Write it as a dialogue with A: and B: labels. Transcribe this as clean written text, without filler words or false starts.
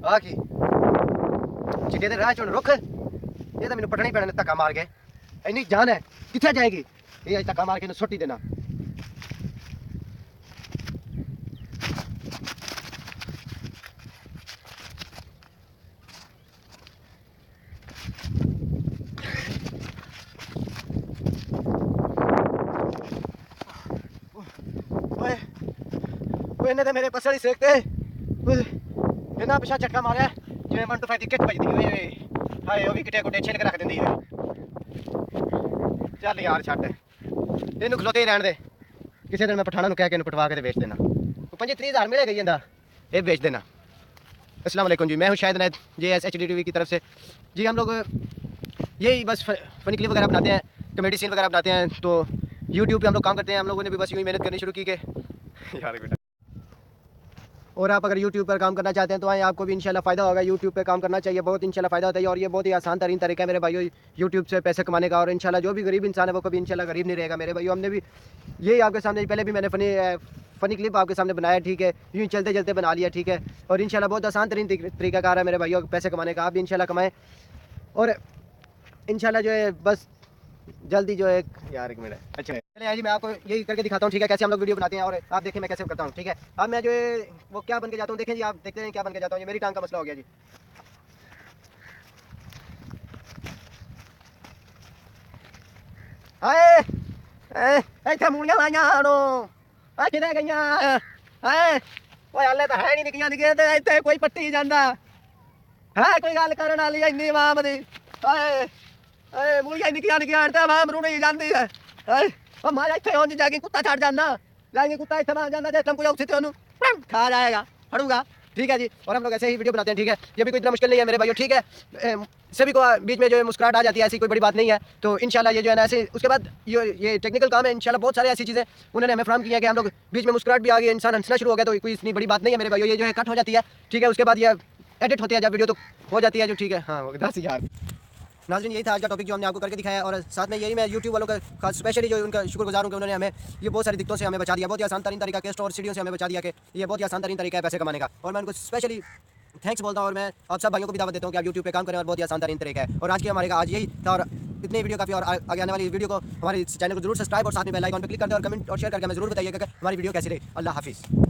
A: ਆ ਕੀ ਚਿੱਟੇ ਦੇ ਰਾਹ ਚੋਂ ਰੁੱਖ ਇਹ ਤਾਂ ਮੈਨੂੰ ਪਟਣਾ ਹੀ ਪੈਣਾ ਨੇ ਧੱਕਾ ਮਾਰ ਕੇ ਇੰਨੀ ਜਾਨ ਹੈ ਕਿੱਥੇ ਜਾਏਗੀ ਇਹ ਅੱਜ ਧੱਕਾ ਮਾਰ ਕੇ ਇਹਨੂੰ ਸੁੱਟ ਹੀ ਦੇਣਾ ਓਏ ਓਏ ਇਹਨੇ ਤੇ ਮੇਰੇ ਪਸੜੀ ਸੇਕਤੇ ਓਏ ਇਹਨਾਂ ਪਿਛਾ ਚੱਕਾ ਮਾਰਿਆ ਜਿਵੇਂ 1 2 5 ਦੀ ਕਿੱਟ ਵੱਜਦੀ ਓਏ ਹਾਏ ਉਹ ਵੀ ਕਿੱਟੇ ਕੁੱਟੇ ਛਿਲਕ ਰੱਖ ਦਿੰਦੀ ਓਏ ਚੱਲ ਯਾਰ ਛੱਡ ਇਹਨੂੰ ਖਲੋਤੇ ਹੀ ਰਹਿਣ ਦੇ ਕਿਸੇ दिन मैं पठाना ਨੂੰ ਕਹਿ ਕੇ ਇਹਨੂੰ ਪਟਵਾ ਕੇ ਤੇ ਵੇਚ देना 25-30 हज़ार मिले गई ਜਾਂਦਾ ये बेच देना। अस्सलाम वालेकुम जी, मैं हूँ शाहिद अनैत JSHD TV की तरफ से। जी हम लोग यही बस फनी क्लिप वगैरह बनाते हैं, कॉमेडी सीन वगैरह बनाते हैं, तो यूट्यूब पे हम लोग काम करते हैं। हम लोगों ने भी बस यूँ ही मेहनत करनी शुरू की के यार बेटा। और आप अगर यूट्यूब पर काम करना चाहते हैं तो आए, आपको भी इंशाल्लाह फ़ायदा होगा। यूट्यूब पे काम करना चाहिए, बहुत इंशाल्लाह फ़ायदा होता है। और ये बहुत ही आसान तरीन तरीका है मेरे भाइयों यूट्यूब से पैसे कमाने का। और इंशाल्लाह जो भी गरीब इंसान है वो कभी इंशाल्लाह गरीब नहीं रहेगा मेरे भाइयों। हमने भी यही आपके सामने पहले भी मैंने फ़नी क्लिप आपके सामने बनाया, ठीक है, यूँ चलते चलते बना लिया, ठीक है। और इंशाल्लाह बहुत आसान तरीन तरीक़ाकार है मेरे भाइयों पैसे कमाने का। आप भी इंशाल्लाह कमाएँ और इंशाल्लाह जो है बस जल्दी जो है यार एक मिनट अच्छा चलिए जी मैं आपको यही करके दिखाता हूँ, ठीक है, कैसे हम लोग वीडियो बनाते हैं और आप देखें मैं कैसे करता हूँ, ठीक है। अब मैं जो है वो क्या बन के जाता हूँ, देखें जी, आप देखते हैं क्या बन के जाता हूँ। ये मेरी टांग का मसला हो गया जी। हाय इत्थे मूलियां लाइयां नो आ किथे गईयां हाय ओए हल्ले तो है नहीं निक्कियां निक्कियां ते इत्थे कोई पट्टी जांदा है कोई गल करन वाली इन्नी आवाम दी हाय मूलियां निक्कियां निक्कियां ते आवाम रुड़ी जांदी है हाय ओ मां इत्थे उंज जाके कुत्ता छड़ जाना जाके कुत्ता इत्थे मार जांदा जे तुम कोई उसी ते ओनू खा जाएगा फड़ूंगा, ठीक है जी। और हम लोग ऐसे ही वीडियो बनाते हैं, ठीक है, ये भी कोई इतना मुश्किल नहीं है मेरे भाइयों, ठीक है। सभी को बीच में जो है मुस्कुराहट आ जाती है, ऐसी कोई बड़ी बात नहीं है। तो इंशाल्लाह ये जो है ना ऐसे उसके बाद ये टेक्निकल काम है, इंशाल्लाह बहुत सारी ऐसी चीज़ें उन्होंने हमें फराहम किया कि हम लोग बीच में मुस्कुराहट भी आ गई, इंसान हंसना शुरू हो गया, तो कोई इतनी बड़ी बात नहीं है मेरे भाइयों। ये जो है कट हो जाती है, ठीक है, उसके बाद ये एडिट होती है जब वीडियो तो हो जाती है जो, ठीक है। हाँ 10 यार नाज़रीन यही था आज का टॉपिक जो हमने आपको करके दिखाया। और साथ में यही मैं यूट्यूब वालों का खास स्पेशली जो उनका शुक्रगुजार हूँ कि उन्होंने हमें ये बहुत सारी दिक्कतों से हमें बचा दिया, बहुत ही आसान तरीन तरीका केस्ट और सीढ़ियों से हमें बचा दिया कि ये बहुत ही आसान तरीन तरीका है पैसे कमाने का। और मैं उनको स्पेशली थैंक्स बोलता हूँ और मैं आप सब भाइयों को भी दावत देता हूँ कि आप यूट्यूब पे काम करें और बहुत ही आसान तरीन तरीका है। और आज की हमारे का आज यही था और इतनी वीडियो काफ़ी और आगे आने वाली वीडियो को हमारे चैनल को जरूर सब्सक्राइब और साथ में बेल आइकन पर क्लिक कर दें और कमेंट और शेयर करके हमें जरूर बताइएगा कि हमारी वीडियो कैसी रही। अल्लाह हाफिज़।